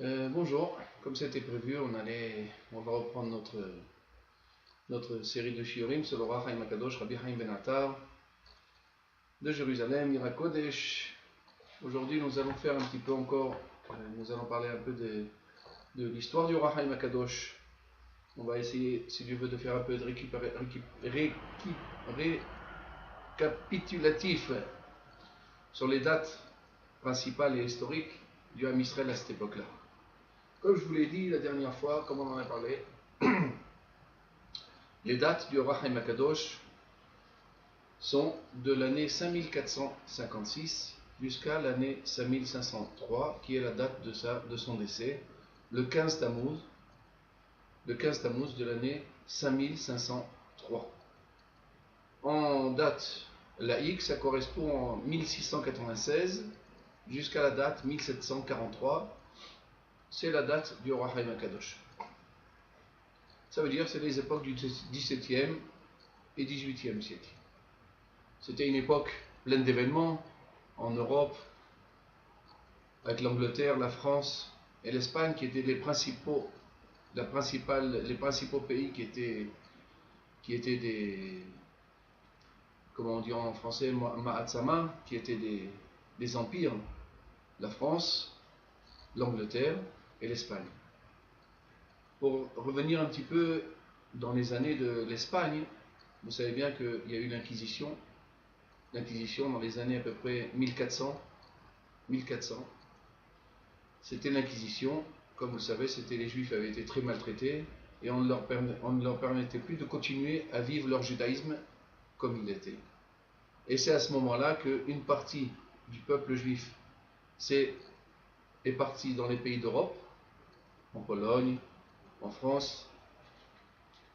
Bonjour, comme c'était prévu, on va reprendre notre série de shiurim sur le Roi Chaim Akadosh, Rabbi Chaim Ben Attar de Jérusalem, Ira Kodesh. Aujourd'hui, nous allons faire un petit peu encore, nous allons parler un peu de l'histoire du Roi Chaim Akadosh. On va essayer, si Dieu veut, de faire un peu de récapitulatif sur les dates principales et historiques du Ham Israël à cette époque-là. Comme je vous l'ai dit la dernière fois, comme on en a parlé, les dates du Roi Chaim Akadosh sont de l'année 5456 jusqu'à l'année 5503, qui est la date de son décès, le 15 Tammuz de l'année 5503. En date laïque, ça correspond en 1696 jusqu'à la date 1743. C'est la date du Roi Chaim Akadosh. Ça veut dire que c'est les époques du XVIIe et XVIIIe siècle. C'était une époque pleine d'événements en Europe, avec l'Angleterre, la France et l'Espagne qui étaient les principaux pays qui étaient des, comment on dit en français, Ma'atzama, qui étaient des empires, la France, l'Angleterre et l'Espagne. Pour revenir un petit peu dans les années de l'Espagne, vous savez bien qu'il y a eu l'Inquisition dans les années à peu près 1400. C'était l'Inquisition, comme vous le savez, les Juifs avaient été très maltraités et on ne leur permettait plus de continuer à vivre leur judaïsme comme il était. Et c'est à ce moment-là qu'une partie du peuple juif est partie dans les pays d'Europe, en Pologne, en France,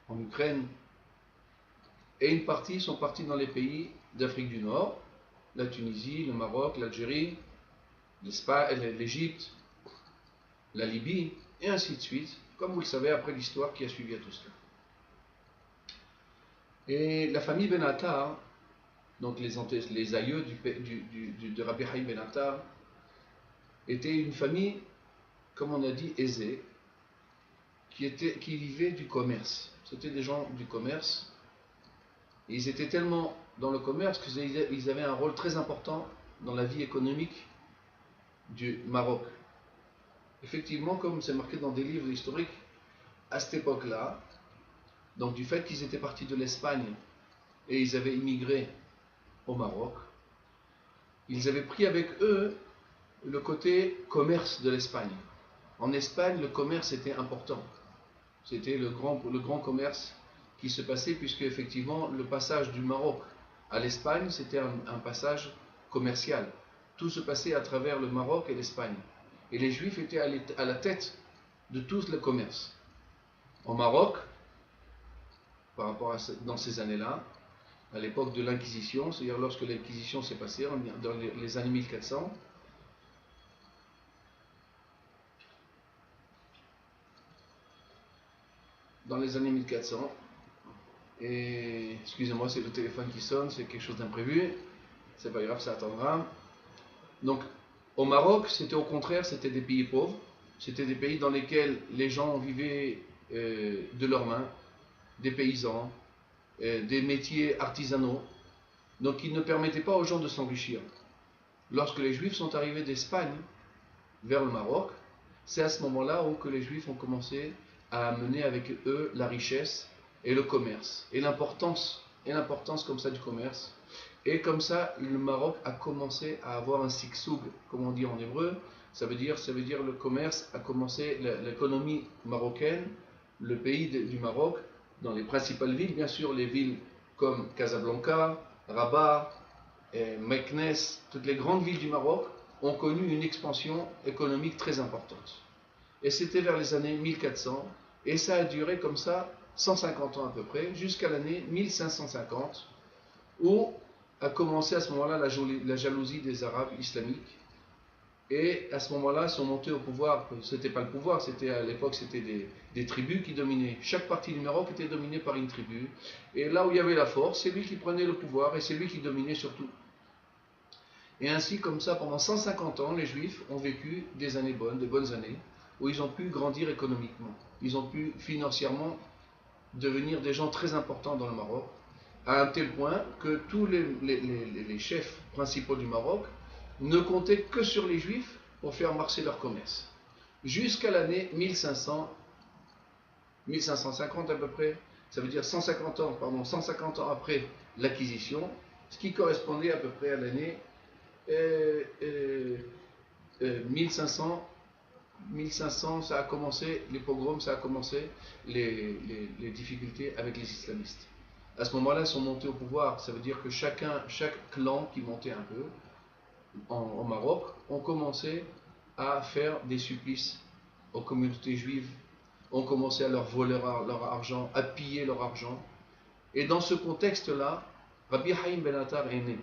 en Ukraine, et une partie sont partis dans les pays d'Afrique du Nord, la Tunisie, le Maroc, l'Algérie, l'Égypte, la Libye, et ainsi de suite, comme vous le savez après l'histoire qui a suivi à tout cela. Et la famille Ben Attar, donc les aïeux de Rabbi Chaim Ben Attar, était une famille, comme on a dit, aisée, qui vivaient du commerce. C'était des gens du commerce. Et ils étaient tellement dans le commerce qu'ils avaient un rôle très important dans la vie économique du Maroc. Effectivement, comme c'est marqué dans des livres historiques, à cette époque-là, donc du fait qu'ils étaient partis de l'Espagne et ils avaient immigré au Maroc, ils avaient pris avec eux le côté commerce de l'Espagne. En Espagne, le commerce était important. C'était le grand commerce qui se passait, puisque effectivement le passage du Maroc à l'Espagne, c'était un passage commercial. Tout se passait à travers le Maroc et l'Espagne. Et les Juifs étaient à la tête de tout le commerce. En Maroc, dans ces années-là, à l'époque de l'Inquisition, c'est-à-dire lorsque l'Inquisition s'est passée, dans les années 1400, et excusez-moi, c'est le téléphone qui sonne, c'est quelque chose d'imprévu, c'est pas grave, ça attendra. Donc au Maroc, c'était au contraire, c'était des pays pauvres, c'était des pays dans lesquels les gens vivaient de leurs mains, des paysans, des métiers artisanaux, donc ils ne permettaient pas aux gens de s'enrichir. Lorsque les Juifs sont arrivés d'Espagne vers le Maroc, c'est à ce moment-là que les Juifs ont commencé à amener avec eux la richesse et le commerce, et l'importance comme ça du commerce. Et comme ça, le Maroc a commencé à avoir un siksoug, comme on dit en hébreu. Ça veut dire le commerce a commencé, l'économie marocaine, le pays du Maroc, dans les principales villes, bien sûr, les villes comme Casablanca, Rabat, Meknes, toutes les grandes villes du Maroc ont connu une expansion économique très importante. Et c'était vers les années 1400, et ça a duré comme ça 150 ans à peu près, jusqu'à l'année 1550, où a commencé à ce moment-là la jalousie des Arabes islamiques. Et à ce moment-là, ils sont montés au pouvoir. C'était pas le pouvoir, à l'époque, c'était des tribus qui dominaient. Chaque partie du Maroc était dominée par une tribu. Et là où il y avait la force, c'est lui qui prenait le pouvoir et c'est lui qui dominait surtout. Et ainsi, comme ça, pendant 150 ans, les Juifs ont vécu des années bonnes, de bonnes années. où ils ont pu grandir économiquement. Ils ont pu financièrement devenir des gens très importants dans le Maroc, à un tel point que tous les chefs principaux du Maroc ne comptaient que sur les Juifs pour faire marcher leur commerce. Jusqu'à l'année 1550 à peu près, ça veut dire 150 ans après l'acquisition, ce qui correspondait à peu près à l'année 1500, ça a commencé, les pogroms, ça a commencé les difficultés avec les islamistes. À ce moment-là, ils sont montés au pouvoir. Ça veut dire que chaque clan qui montait un peu au Maroc ont commencé à faire des supplices aux communautés juives, ont commencé à leur voler leur argent, à piller leur argent. Et dans ce contexte-là, Rabbi Haïm Ben Attar est né.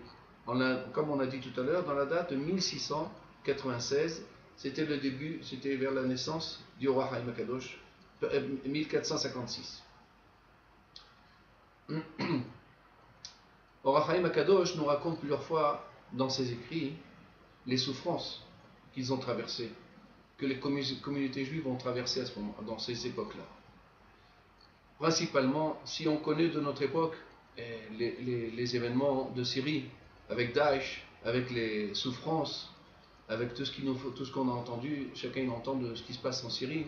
Comme on a dit tout à l'heure, dans la date de 1696, c'était le début, c'était vers la naissance du roi Haïm Akadosh, 1456. Or, Haïm Akadosh nous raconte plusieurs fois dans ses écrits les souffrances qu'ils ont traversées, que les communautés juives ont traversées dans ces époques-là. Principalement, si on connaît de notre époque les événements de Syrie, avec Daesh, avec les souffrances, avec tout ce qu'on a entendu, chacun entend de ce qui se passe en Syrie.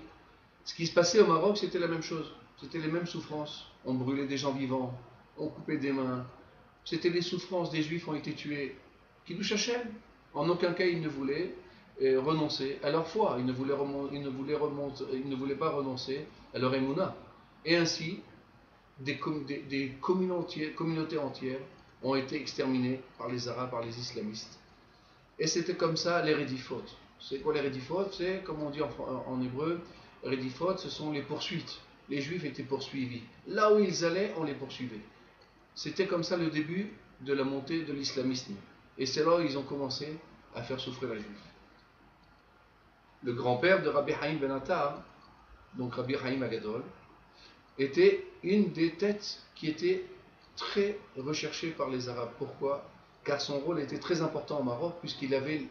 Ce qui se passait au Maroc, c'était la même chose. C'était les mêmes souffrances. On brûlait des gens vivants, on coupait des mains. C'était les souffrances, des Juifs ont été tués. Kiddush Hashem, en aucun cas ils ne voulaient renoncer à leur foi. Ils ne voulaient pas renoncer à leur émouna. Et ainsi, des communautés entières ont été exterminées par les Arabes, par les islamistes. Et c'était comme ça les rédifot. C'est quoi les rédifot? C'est, comme on dit en hébreu, rédifot, ce sont les poursuites. Les Juifs étaient poursuivis. Là où ils allaient, on les poursuivait. C'était comme ça le début de la montée de l'islamisme. Et c'est là où ils ont commencé à faire souffrir les Juifs. Le grand-père de Rabbi Haïm Ben Attar, donc Rabbi Haïm Agadol, était une des têtes qui était très recherchée par les Arabes. Pourquoi? Car son rôle était très important au Maroc, puisqu'il avait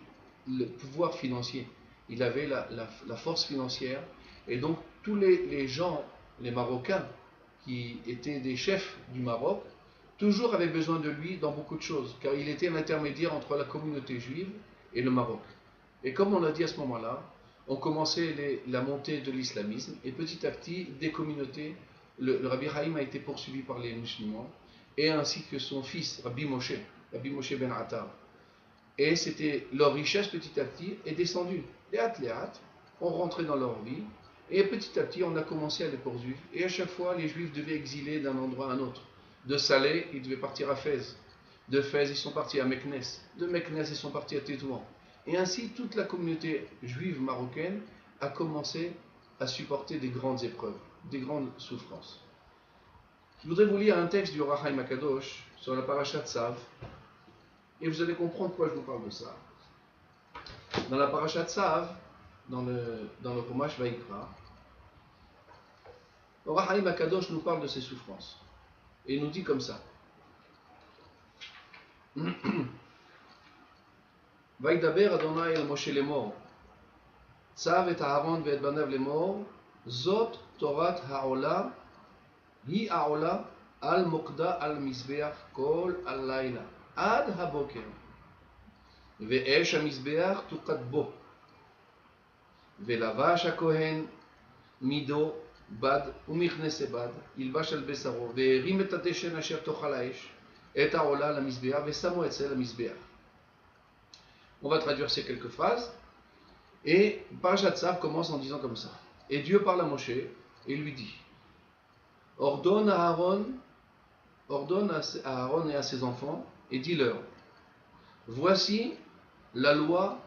le pouvoir financier. Il avait la force financière. Et donc, tous les gens, les Marocains, qui étaient des chefs du Maroc, toujours avaient besoin de lui dans beaucoup de choses, car il était l'intermédiaire entre la communauté juive et le Maroc. Et comme on l'a dit à ce moment-là, on commençait la montée de l'islamisme, et petit à petit, des communautés, le Rabbi Haïm a été poursuivi par les musulmans, et ainsi que son fils, Rabbi Moshe Ben Attar. Et c'était leur richesse petit à petit est descendue. Les hâte, ont rentré dans leur vie, et petit à petit, on a commencé à les poursuivre. Et à chaque fois, les Juifs devaient exiler d'un endroit à un autre. De Salé, ils devaient partir à Fès. De Fès, ils sont partis à Meknes. De Meknes, ils sont partis à Tétouan. Et ainsi, toute la communauté juive marocaine a commencé à supporter des grandes épreuves, des grandes souffrances. Je voudrais vous lire un texte du Roi Haïm Akadosh sur la parasha Tzav, et vous allez comprendre pourquoi je vous parle de ça. Dans la parasha Tzav, dans le Chumash Vaïkra, le Roi Haïm Akadosh nous parle de ses souffrances. Et il nous dit comme ça. וידבר אדוני אל משה לאמור, צב את אהרון ואת בניו לאמור, זאת תורת העולה, היא העולה על מוקדה על מזבח כל הלילה, עד הבוקר. ואש המזבח תוקד בו. ולבש הכהן מידו בד ומכנסי בד, ילבש על בשרו, והרים את הדשן אשר תאכל האש, את העולה למזבח, ושמו אצל המזבח. On va traduire ces quelques phrases. Et Parashat Tzav commence en disant comme ça. Et Dieu parle à Moshe et lui dit, ordonne à Aaron et à ses enfants et dis-leur, voici la loi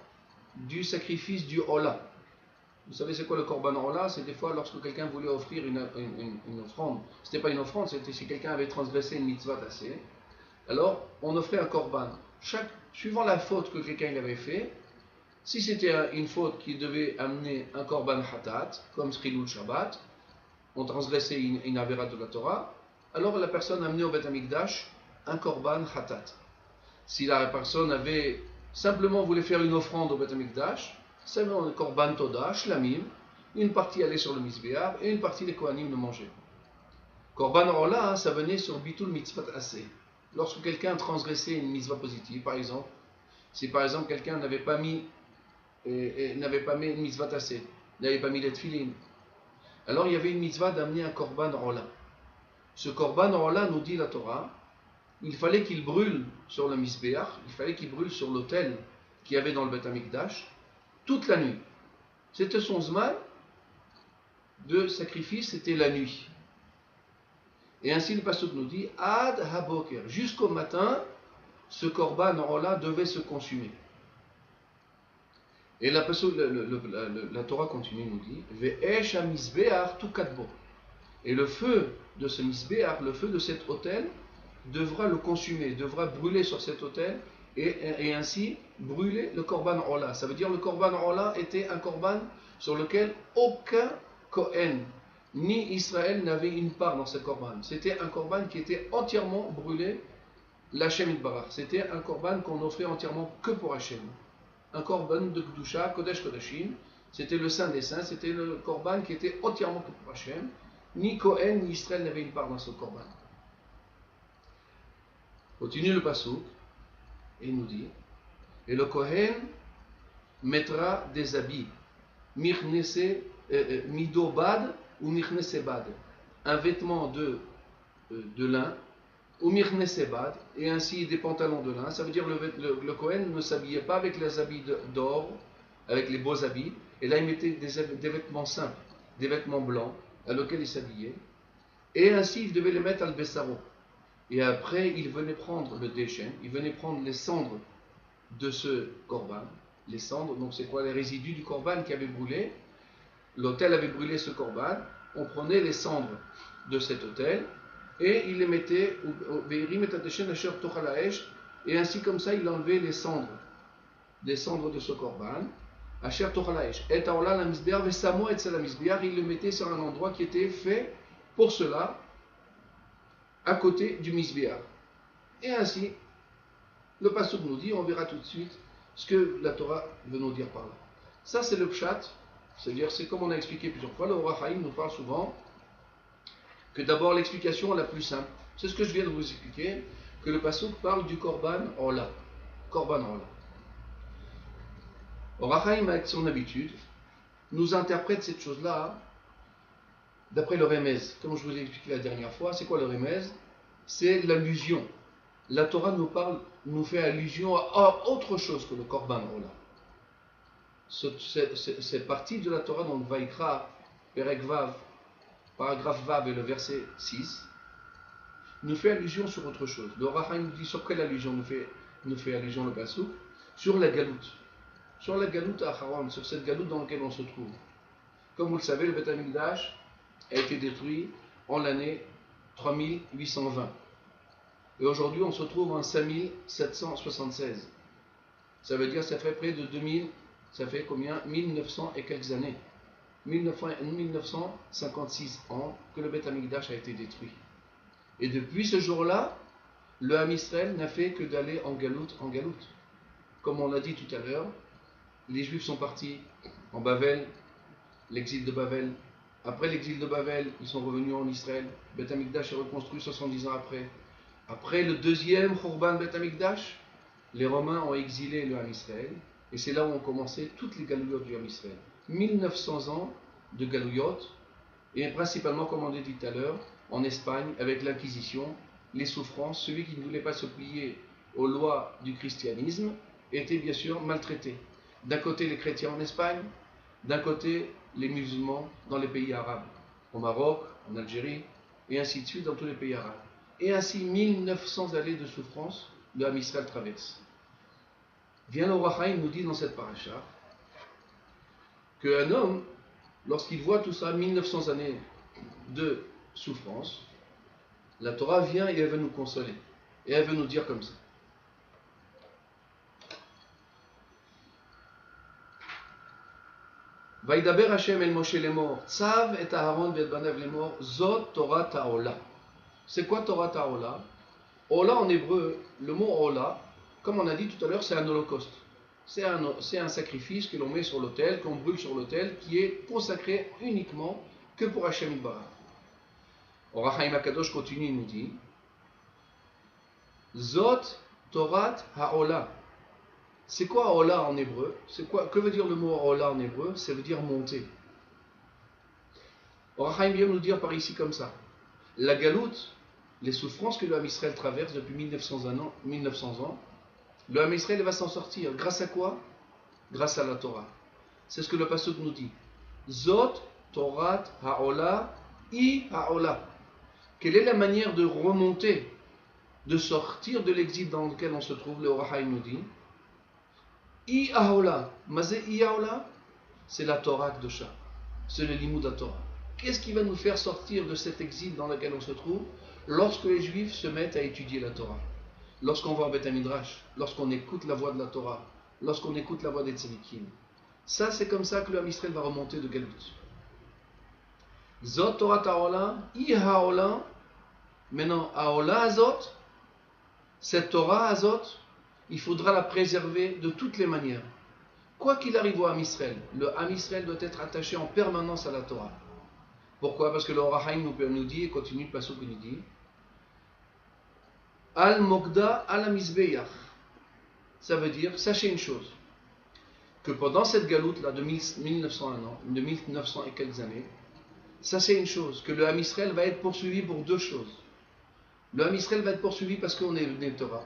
du sacrifice du Ola. Vous savez c'est quoi le Korban Ola? C'est des fois lorsque quelqu'un voulait offrir une offrande. C'était pas une offrande, c'était si quelqu'un avait transgressé une mitzvah tassée. Alors on offrait un Korban. Suivant la faute que quelqu'un avait fait, si c'était une faute qui devait amener un korban hatat, comme Srilul Shabbat, on transgressait une avéra de la Torah, alors la personne amenait au Beth Amikdash un korban hatat. Si la personne avait simplement voulu faire une offrande au Beth Amikdash, c'est un korban toda, shlamim, une partie allait sur le misbéar et une partie les Kohanim le mangeaient. Korban Ola, ça venait sur Bitul Mitzvot Assez. Lorsque quelqu'un transgressait une mitzvah positive, par exemple, si par exemple quelqu'un n'avait pas mis une mitzvah Assez, n'avait pas mis les tefilin, alors il y avait une mitzvah d'amener un Korban Ola. Ce Korban Ola, nous dit la Torah, il fallait qu'il brûle sur le misbéar, il fallait qu'il brûle sur l'autel qu'il y avait dans le Beth Amikdash toute la nuit. C'était son zman de sacrifice, c'était la nuit. Et ainsi le pasuk nous dit Ad haboker, jusqu'au matin, ce korban ola devait se consumer. Et la Torah continue, nous dit Ve'esh ha-misbeach tukatbo. Et le feu de ce misbeach, le feu de cet autel, devra le consumer, devra brûler sur cet autel et ainsi brûler le korban ola. Ça veut dire le korban ola était un korban sur lequel aucun Kohen ni Israël n'avait une part dans ce korban. C'était un korban qui était entièrement brûlé, l'Hachem Yitbarach. C'était un korban qu'on offrait entièrement que pour Hachem. Un korban de Kedusha, Kodesh Kodashim. C'était le Saint des Saints, c'était le korban qui était entièrement que pour Hachem. Ni Kohen ni Israël n'avaient une part dans ce korban. Continue le pasuk et il nous dit et le Kohen mettra des habits midobad ou mirnesebad, un vêtement de lin ou mirnesebad et ainsi des pantalons de lin. Ça veut dire le Kohen ne s'habillait pas avec les habits d'or, avec les beaux habits, et là il mettait des vêtements simples, des vêtements blancs à lesquels il s'habillait, et ainsi il devait les mettre al bessaro. Et après il venait prendre le déchet, il venait prendre les cendres de ce korban. Les cendres, donc c'est quoi? Les résidus du korban qui avait brûlé. L'autel avait brûlé ce korban, on prenait les cendres de cet autel et il les mettait et ainsi comme ça il enlevait les cendres de ce korban. Il le mettait sur un endroit qui était fait pour cela, à côté du misbéar. Et ainsi, le pasuk nous dit, on verra tout de suite ce que la Torah veut nous dire par là. Ça c'est le pshat. C'est-à-dire, c'est comme on a expliqué plusieurs fois, le Or HaChaim nous parle souvent que d'abord l'explication la plus simple, c'est ce que je viens de vous expliquer, que le pasuk parle du Korban Ola. Korban Ola. Or HaChaim, avec son habitude, nous interprète cette chose-là d'après le Remez. Comme je vous ai expliqué la dernière fois, c'est quoi le Remez? C'est l'allusion. La Torah nous fait allusion à autre chose que le Korban Ola. Cette partie de la Torah, donc Vaikra, Perek Vav, paragraphe Vav et le verset 6, nous fait allusion sur autre chose. Le Raham nous dit sur quelle allusion nous fait allusion le Pasuk? Sur la galoute. Sur la galoute à Haran, sur cette galoute dans laquelle on se trouve. Comme vous le savez, le Beth Amikdash a été détruit en l'année 3820. Et aujourd'hui, on se trouve en 5776. Ça veut dire que ça fait près de 2000. Ça fait combien? 1900 et quelques années. 1956 ans que le Beth Amikdash a été détruit. Et depuis ce jour-là, le Ham Israël n'a fait que d'aller en galoute en galoute. Comme on l'a dit tout à l'heure, les Juifs sont partis en Bavel, l'exil de Bavel. Après l'exil de Bavel, ils sont revenus en Israël. Beth Amikdash est reconstruit 70 ans après. Après le deuxième Khurban Beth Amikdash, les Romains ont exilé le Ham Israël. Et c'est là où ont commencé toutes les galouyot du Ham Israël. 1900 ans de galouyot, et principalement, comme on l'a dit tout à l'heure, en Espagne, avec l'Inquisition, les souffrances. Celui qui ne voulait pas se plier aux lois du christianisme était bien sûr maltraité. D'un côté les chrétiens en Espagne, d'un côté les musulmans dans les pays arabes, au Maroc, en Algérie, et ainsi de suite dans tous les pays arabes. Et ainsi 1900 années de souffrance, le Ham Israël traverse. Bien le Or HaChaim nous dit dans cette paracha qu'un homme, lorsqu'il voit tout ça, 1900 années de souffrance, la Torah vient et elle veut nous consoler. Et elle veut nous dire comme ça. Vaidaber Hashem el Moshe lemor, tzav et Aharon et banav lemor, zot Torah ta'ola. C'est quoi Torah ta'ola? Ola en hébreu, le mot Ola, comme on a dit tout à l'heure, c'est un holocauste. C'est un sacrifice que l'on met sur l'autel, qu'on brûle sur l'autel, qui est consacré uniquement que pour Hachem Yitbarach. Or Haïm Akadosh continue, il nous dit Zot Torat Ha'ola. C'est quoi Ha'ola en hébreu? Que veut dire le mot Ha'ola en hébreu? Ça veut dire monter. Or Haïm vient nous dire par ici comme ça. La galoute, les souffrances que le Ham Israël traverse depuis 1900 ans, le Ham Israël va s'en sortir. Grâce à quoi? Grâce à la Torah. C'est ce que le pasuk nous dit. Zot Torat Ha'ola I Ha'ola. Quelle est la manière de remonter, de sortir de l'exil dans lequel on se trouve? Le Or HaChaim nous dit I Ha'ola. Mazé I Ha'ola, c'est la Torah Kdosha. C'est le Limoud à Torah. Qu'est-ce qui va nous faire sortir de cet exil dans lequel on se trouve? Lorsque les Juifs se mettent à étudier la Torah, lorsqu'on va en Beth Midrash, lorsqu'on écoute la voix de la Torah, lorsqu'on écoute la voix des Tzadikim. Ça, c'est comme ça que le Ham Israël va remonter de Galout. Zot Torah Ha'ola, I Ha'ola. Maintenant, Ha'ola Azot, cette Torah Azot, il faudra la préserver de toutes les manières. Quoi qu'il arrive au Ham Israël, le Ham Israël doit être attaché en permanence à la Torah. Pourquoi? Parce que le Or HaChaim nous dit, et continue le pasuk qui nous dit Al Mokda Al Mizbeach. Ça veut dire, sachez une chose, que pendant cette galoute là de 1900 ans, de 1900 et quelques années, sachez une chose, que le Ham Israël va être poursuivi pour deux choses. Le Ham Israël va être poursuivi parce qu'on est venu de Torah.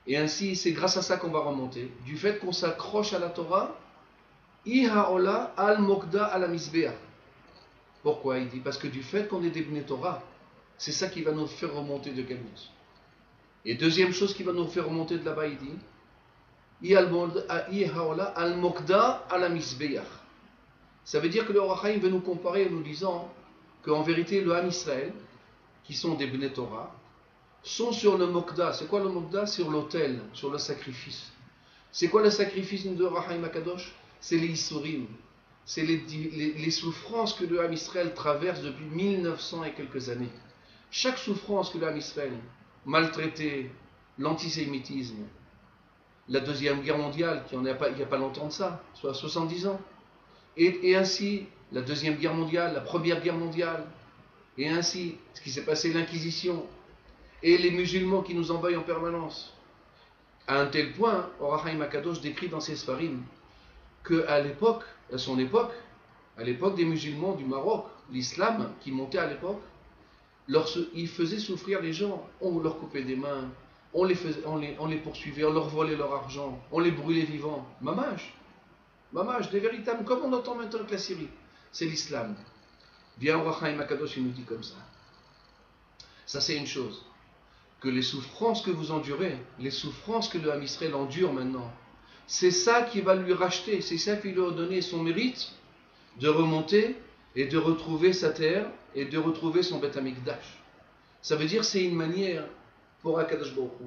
Et ainsi, c'est grâce à ça qu'on va remonter. Du fait qu'on s'accroche à la Torah, I Ha'ola Al Mokda Al Mizbeach. Pourquoi? Il dit parce que du fait qu'on est des Bnei Torah, c'est ça qui va nous faire remonter de Galout. Et deuxième chose qui va nous faire remonter de là-bas, il dit I Ha'ola Al Mokda Al Mizbeach. Ça veut dire que le Or HaChaim veut nous comparer en nous disant qu'en vérité, le Ham Israël, qui sont des Bnei Torah, sont sur le Mokda. C'est quoi le Mokda? Sur l'autel, sur le sacrifice. C'est quoi le sacrifice de Or HaChaim Akadosh? C'est les Isurim. C'est les souffrances que le Ham Israël traverse depuis 1900 et quelques années. Chaque souffrance que le Ham Israël, maltraité, l'antisémitisme, la Deuxième Guerre mondiale, il n'y a pas longtemps de ça, soit 70 ans, et ainsi la Deuxième Guerre mondiale, la Première Guerre mondiale, et ainsi ce qui s'est passé, l'Inquisition, et les musulmans qui nous envoient en permanence. À un tel point, Or HaChaim Akadosh décrit dans ses Sfarim qu'à l'époque, à son époque, à l'époque des musulmans du Maroc, l'islam qui montait à l'époque, il faisait souffrir les gens. On leur coupait des mains, on les poursuivait, on leur volait leur argent, on les brûlait vivants. Mamage, des véritables, comme on entend maintenant avec la Syrie. C'est l'islam. Bien, Or HaChaim Akadosh, il nous dit comme ça. Ça, c'est une chose. Que les souffrances que vous endurez, les souffrances que le Ham Israël endure maintenant, c'est ça qui va lui racheter, c'est ça qui lui a donné son mérite de remonter et de retrouver sa terre et de retrouver son Beth Amikdash. Ça veut dire c'est une manière pour Akadosh Baruch Hu,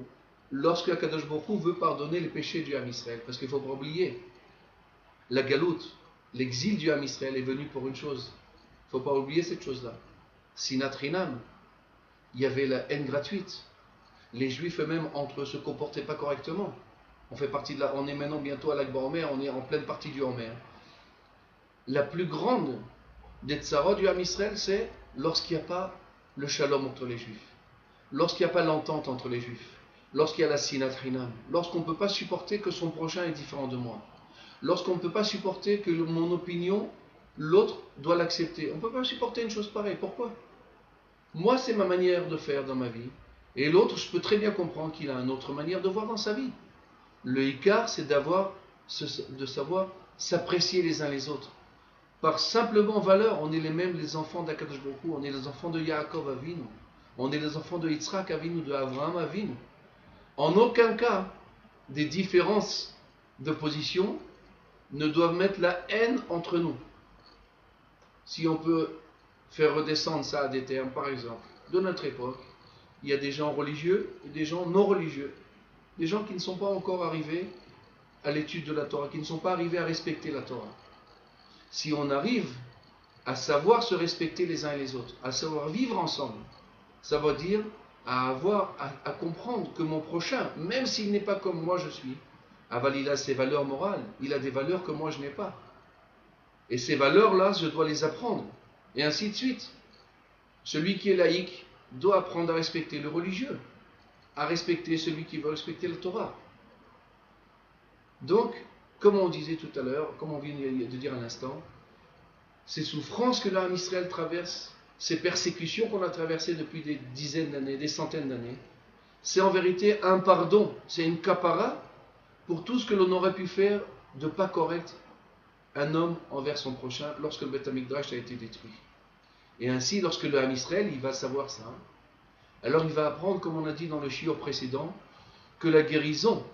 lorsque Akadosh Baruch Hu veut pardonner les péchés du Ham Israël, parce qu'il ne faut pas oublier, la galoute, l'exil du Ham Israël est venu pour une chose. Il ne faut pas oublier cette chose-là. Sinat Rinam, il y avait la haine gratuite. Les Juifs eux-mêmes entre eux ne se comportaient pas correctement. On est maintenant bientôt à l'Akba Omer, on est en pleine partie du Omer. La plus grande des tsarot du Ham Israël, c'est lorsqu'il n'y a pas le shalom entre les Juifs, lorsqu'il n'y a pas l'entente entre les Juifs, lorsqu'il y a la sinat rinam, lorsqu'on ne peut pas supporter que son prochain est différent de moi, lorsqu'on ne peut pas supporter que mon opinion, l'autre doit l'accepter. On ne peut pas supporter une chose pareille. Pourquoi? Moi, c'est ma manière de faire dans ma vie, et l'autre, je peux très bien comprendre qu'il a une autre manière de voir dans sa vie. Le Icar, c'est de savoir s'apprécier les uns les autres. Par simplement valeur, on est les mêmes, les enfants d'Akadosh Baruch Hu, on est les enfants de Yaakov Avinu, on est les enfants de Yitzhak Avinu, de Avraham Avinu. En aucun cas, des différences de position ne doivent mettre la haine entre nous. Si on peut faire redescendre ça à des termes, par exemple, de notre époque, il y a des gens religieux et des gens non religieux. Des gens qui ne sont pas encore arrivés à l'étude de la Torah, qui ne sont pas arrivés à respecter la Torah. Si on arrive à savoir se respecter les uns et les autres, à savoir vivre ensemble, ça veut dire à comprendre que mon prochain, même s'il n'est pas comme moi je suis, Aval, il a ses valeurs morales, il a des valeurs que moi je n'ai pas. Et ces valeurs-là, je dois les apprendre. Et ainsi de suite. Celui qui est laïque doit apprendre à respecter le religieux, à respecter celui qui veut respecter la Torah. Donc, comme on disait tout à l'heure, comme on vient de dire à l'instant, ces souffrances que l'âme Israël traverse, ces persécutions qu'on a traversées depuis des dizaines d'années, des centaines d'années, c'est en vérité un pardon, c'est une kapara pour tout ce que l'on aurait pu faire de pas correct un homme envers son prochain lorsque le Beth Amikdash a été détruit. Et ainsi, lorsque le Ham Israël, il va savoir ça, alors il va apprendre, comme on a dit dans le shiur précédent, que la guérison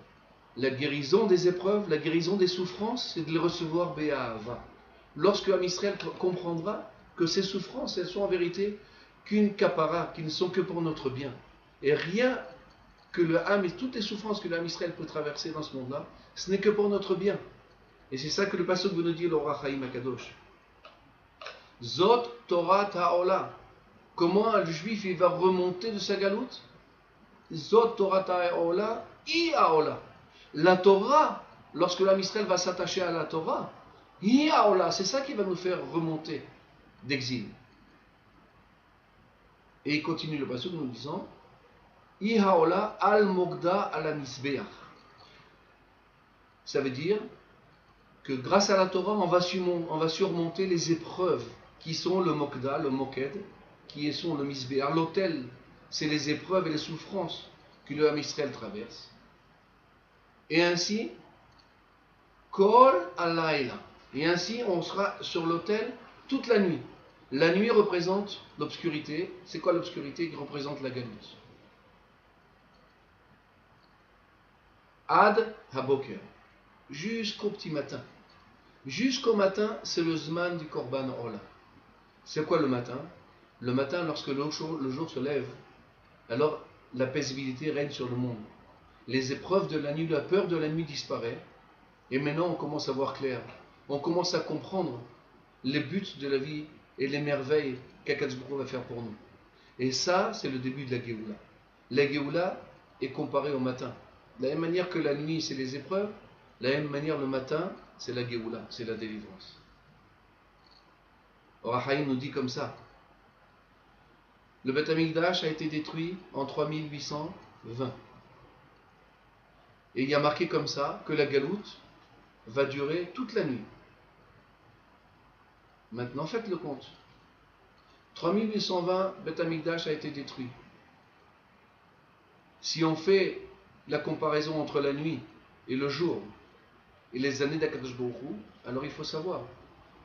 des épreuves, la guérison des souffrances, c'est de les recevoir Bé'ahava. Lorsque Ham Israël comprendra que ces souffrances, elles sont en vérité qu'une kapara, qui ne sont que pour notre bien. Et rien que le Ham et toutes les souffrances que le Ham Israël peut traverser dans ce monde-là, ce n'est que pour notre bien. Et c'est ça que le pasuk veut nous dire, l'Or HaChaim HaKadosh. Zot Torah Ta'ola. Comment le juif il va remonter de sa galoute? Zot Torah Ta'ola, I Aola. La Torah, lorsque l'âme Israël va s'attacher à la Torah, I Aola, c'est ça qui va nous faire remonter d'exil. Et il continue le pasuk nous disant I Aola al Mogda al Misbeach. Ça veut dire que grâce à la Torah, on va surmonter les épreuves qui sont le Mokda, le Moked, qui sont le Misbéar. L'autel, c'est les épreuves et les souffrances que le Ham Israël traverse. Et ainsi, Kol Alayla. Et ainsi, on sera sur l'autel toute la nuit. La nuit représente l'obscurité. C'est quoi l'obscurité qui représente la galoute? Ad Haboker. Jusqu'au petit matin. Jusqu'au matin, c'est le Zman du Korban Ola. C'est quoi le matin? Le matin, lorsque le jour se lève, alors la paisibilité règne sur le monde. Les épreuves de la nuit, la peur de la nuit disparaît. Et maintenant, on commence à voir clair. On commence à comprendre les buts de la vie et les merveilles qu'Akadosh Baruch Hu va faire pour nous. Et ça, c'est le début de la Géoula. La Géoula est comparée au matin. De la même manière que la nuit, c'est les épreuves, de la même manière, le matin, c'est la Géoula, c'est la délivrance. Or, Haïm nous dit comme ça. Le Beth Amikdash a été détruit en 3820. Et il y a marqué comme ça que la galoute va durer toute la nuit. Maintenant, faites le compte. 3820, Beth Amikdash a été détruit. Si on fait la comparaison entre la nuit et le jour et les années d'Akadosh Baruch Hu, alors il faut savoir,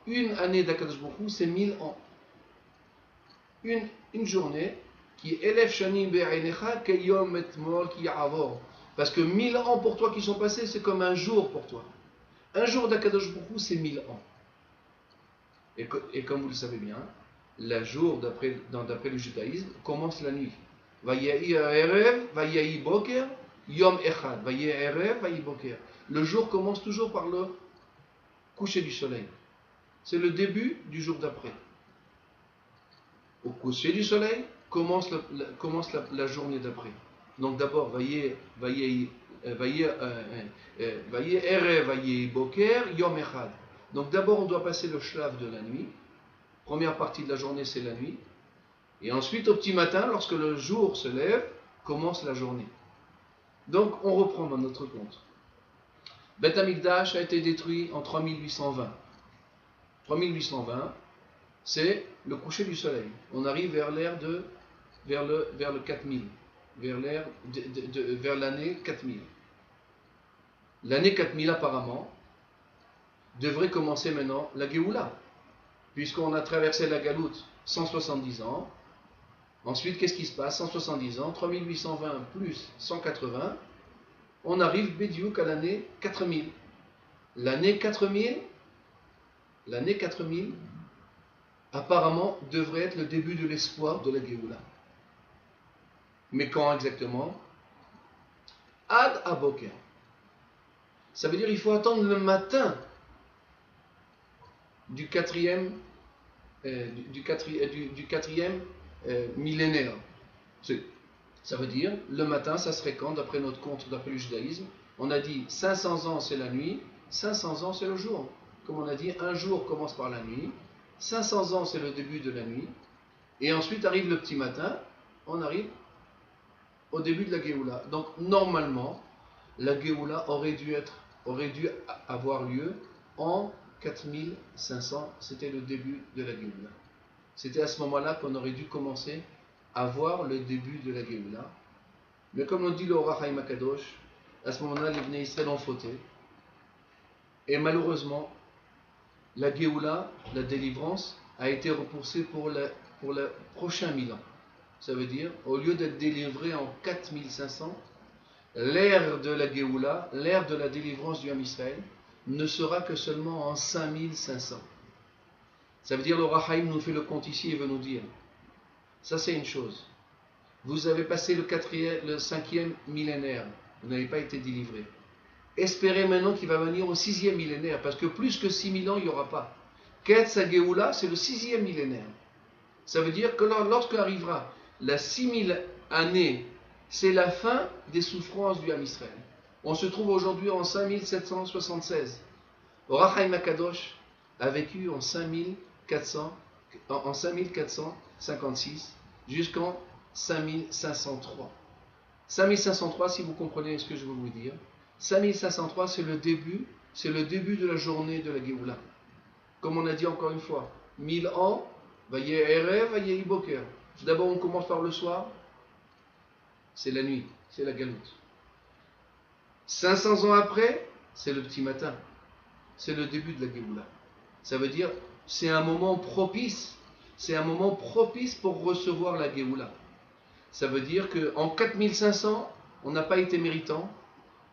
une année d'Akadosh Baruch Hu, c'est 1000 ans. Une journée qui est Elef Shanim Be'ainecha Keyom Etmol Ki Ya'avor. Parce que 1000 ans pour toi qui sont passés, c'est comme un jour pour toi. Un jour d'Akadosh Baruch Hu, c'est 1000 ans. Et comme vous le savez bien, le jour d'après le judaïsme commence la nuit. Vayahi Erev, Vayahi Boker, Yom Echad. Vayahi Erev, Vayahi Boker. Le jour commence toujours par le coucher du soleil. C'est le début du jour d'après. Au coucher du soleil commence la journée d'après. Donc d'abord, Vayahi Erev, Vayahi Boker, Yom Echad. Donc d'abord, on doit passer le shlav de la nuit. Première partie de la journée, c'est la nuit. Et ensuite, au petit matin, lorsque le jour se lève, commence la journée. Donc, on reprend dans notre compte. Beth Amikdash a été détruit en 3820. 3820, c'est le coucher du soleil. On arrive vers le 4000, vers l'année 4000. L'année 4000, apparemment, devrait commencer maintenant la Géoula, puisqu'on a traversé la galoute 170 ans. Ensuite, qu'est-ce qui se passe? 170 ans, 3820 plus 180, on arrive Bédiouk à l'année 4000. L'année 4000, apparemment, devrait être le début de l'espoir de la Géoula. Mais quand exactement? Ad Aboker. Ça veut dire qu'il faut attendre le matin du quatrième millénaire. Ça veut dire, le matin, ça serait quand, d'après notre compte, d'après le judaïsme? On a dit 500 ans c'est la nuit, 500 ans c'est le jour. Comme on a dit, un jour commence par la nuit, 500 ans c'est le début de la nuit, et ensuite arrive le petit matin, on arrive au début de la Géoula. Donc normalement, la Géoula aurait dû avoir lieu en 4500, c'était le début de la Géoula. C'était à ce moment-là qu'on aurait dû commencer à voir le début de la Géoula. Mais comme on dit le Or HaChaim HaKadosh, à ce moment-là, les Bnei Israël ont fauté. Et malheureusement, la Géoula, la délivrance, a été repoussée pour le prochain 1000 ans. Ça veut dire, au lieu d'être délivré en 4500, l'ère de la Géoula, l'ère de la délivrance du Ham Israël, ne sera que seulement en 5500. Ça veut dire, le Or HaChaim nous fait le compte ici et veut nous dire, ça c'est une chose. Vous avez passé le 5e millénaire, vous n'avez pas été délivré. Espérez maintenant qu'il va venir au 6e millénaire, parce que plus que 6000 ans, il n'y aura pas. Ketz HaGeoula, c'est le 6e millénaire. Ça veut dire que lorsque arrivera la 6000 année, c'est la fin des souffrances du Ham Israël. On se trouve aujourd'hui en 5776. Or HaChaim HaKadosh a vécu en 5456 jusqu'en 5503. 5503, si vous comprenez ce que je veux vous dire, 5503 c'est le début de la journée de la Géoula. Comme on a dit encore une fois, 1000 ans, Vaye Erev, Vaye Boker. D'abord on commence par le soir, c'est la nuit, c'est la galoute. 500 ans après, c'est le petit matin, c'est le début de la Géoula. Ça veut dire, c'est un moment propice pour recevoir la Géoula. Ça veut dire qu'en 4500, on n'a pas été méritant,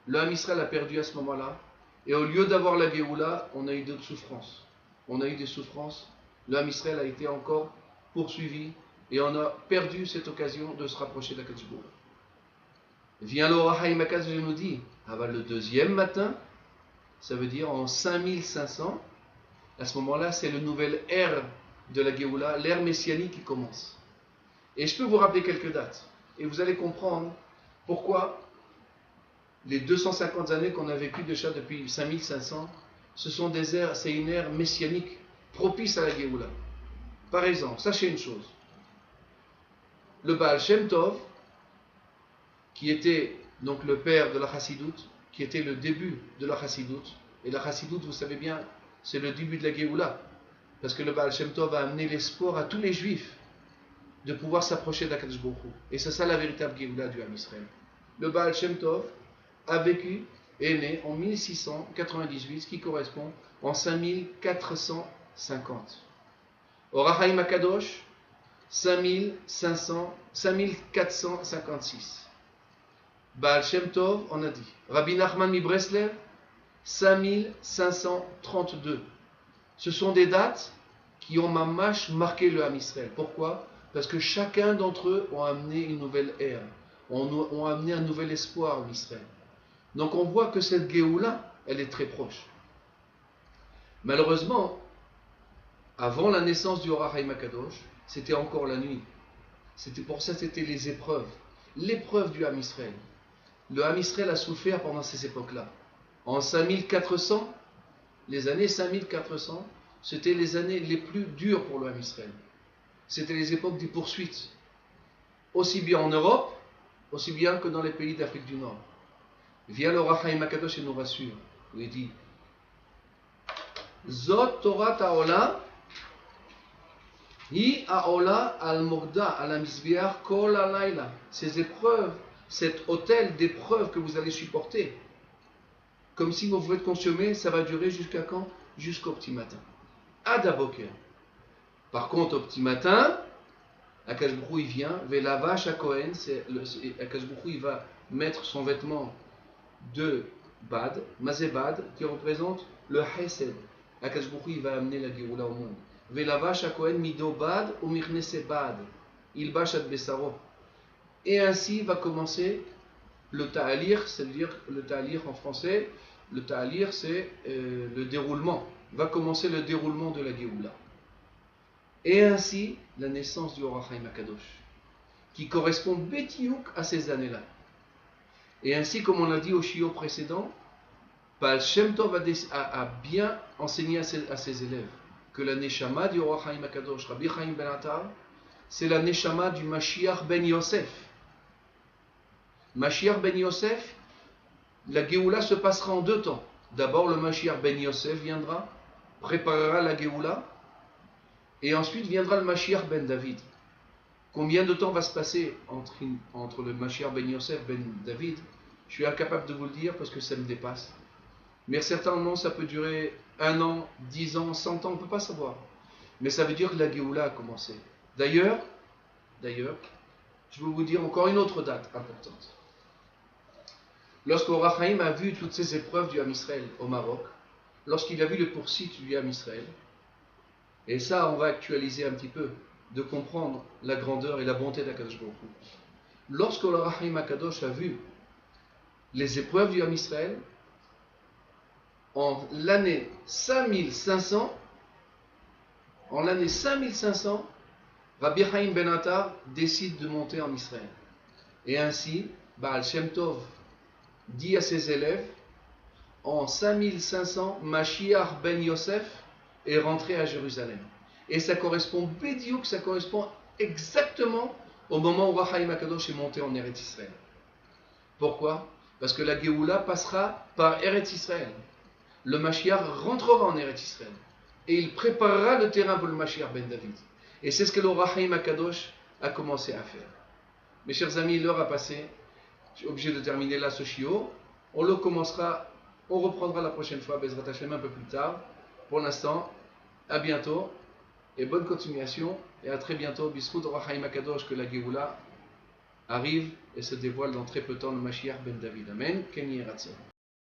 le Ham Israël a perdu à ce moment-là, et au lieu d'avoir la Géoula, on a eu d'autres souffrances. On a eu des souffrances, le Ham Israël a été encore poursuivi, et on a perdu cette occasion de se rapprocher d'Akadosh Baruch Hu. Vient le Or HaChaim HaKadosh et nous dit, le deuxième matin, ça veut dire en 5500, à ce moment-là, c'est le nouvel ère de la Géoula, l'ère messianique qui commence. Et je peux vous rappeler quelques dates, et vous allez comprendre pourquoi les 250 années qu'on a vécues déjà depuis 5500, c'est une ère messianique propice à la Géoula. Par exemple, sachez une chose, le Baal Shem Tov, qui était donc le père de la Chassidoute, qui était le début de la Chassidoute, et la Chassidoute, vous savez bien, c'est le début de la Géoula, parce que le Baal Shem Tov a amené l'espoir à tous les Juifs de pouvoir s'approcher d'Akadosh Baruch Hu. Et c'est ça la véritable Géoula du Ham Israël. Le Baal Shem Tov a vécu, est né en 1698, ce qui correspond en 5450. Or HaChaim HaKadosh, 5456. Baal Shem Tov, on a dit. Rabbi Nachman mi Breslev, 5532. Ce sont des dates qui ont mamash marqué le Ham Israël. Pourquoi? Parce que chacun d'entre eux ont amené une nouvelle ère, ont amené un nouvel espoir en Israël. Donc on voit que cette Géoula, elle est très proche. Malheureusement, avant la naissance du Or HaChaim HaKadosh, c'était encore la nuit. C'était les épreuves. L'épreuve du Ham Israël. Le Ham Israël a souffert pendant ces époques-là. En 5400, les années 5400, c'était les années les plus dures pour le Ham Israël. C'était les époques des poursuites. Aussi bien en Europe, aussi bien que dans les pays d'Afrique du Nord. Vient le Or HaChaim HaKadosh et nous rassure. Il dit Zot Torah Ta'olam Hi Ha'ola al-Mogda al-Mizbeach Kol Halayla. Ces épreuves, cet autel d'épreuves que vous allez supporter, comme si vous pouvez être consommé, ça va durer jusqu'à quand? Jusqu'au petit matin. Ad Aboker. Par contre, au petit matin, Akadosh Baruch Hu il vient, Velavash HaKohen, Akadosh Baruch Hu il va mettre son vêtement de Bad, Mazebad, qui représente le Hesed. Akadosh Baruch Hu il va amener la Géoula au monde. Velavash HaKohen mido Bad ou Mirnese Bad, il bash ad Besaro. Et ainsi va commencer le Ta'alir, c'est-à-dire le Ta'alir en français, le Ta'alir c'est le déroulement. Va commencer le déroulement de la Géoula. Et ainsi, la naissance du Or HaChaim HaKadosh, qui correspond bétiouk à ces années-là. Et ainsi, comme on l'a dit au shiur précédent, Baal Shem Tov a bien enseigné à ses élèves que la Neshama du Roi Chaim HaKadosh, Rabbi Chaim Ben Attar, c'est la Neshama du Mashiach Ben Yosef. Mashiach Ben Yosef, la Géoula se passera en 2 temps. D'abord, le Mashiach Ben Yosef viendra, préparera la Géoula, et ensuite viendra le Mashiach Ben David. Combien de temps va se passer entre le Mashiach Ben Yosef Ben David? Je suis incapable de vous le dire parce que ça me dépasse. Mais certainement, ça peut durer 1 an, 10 ans, 100 ans, on ne peut pas savoir. Mais ça veut dire que la Géoula a commencé. D'ailleurs, je vais vous dire encore une autre date importante. Lorsque Or HaChaim a vu toutes ces épreuves du Ham Israël au Maroc, lorsqu'il a vu le poursuite du Ham Israël, et ça, on va actualiser un petit peu, de comprendre la grandeur et la bonté d'Akadosh Baruch Hu. Lorsque Or HaChaim HaKadosh a vu les épreuves du Ham Israël, en l'année 5500, Rabbi Chaim Ben Attar décide de monter en Israël. Et ainsi, Baal Shem Tov dit à ses élèves, en 5500, Mashiach Ben Yosef est rentré à Jérusalem. Et ça correspond exactement au moment où Chaim HaKadosh est monté en Eretz Israël. Pourquoi? Parce que la Géoula passera par Eretz Israël. Le Mashiach rentrera en Eretz Israël. Et il préparera le terrain pour le Mashiach Ben David. Et c'est ce que le Chaim HaKadosh a commencé à faire. Mes chers amis, l'heure a passé. Je suis obligé de terminer là ce shiur. On reprendra la prochaine fois, Bezrat Hashem, un peu plus tard. Pour l'instant, à bientôt et bonne continuation. Et à très bientôt, Bisrout Chaim HaKadosh, que la Géoula arrive et se dévoile dans très peu de temps le Mashiach Ben David. Amen. Ken Yeh Ratzon.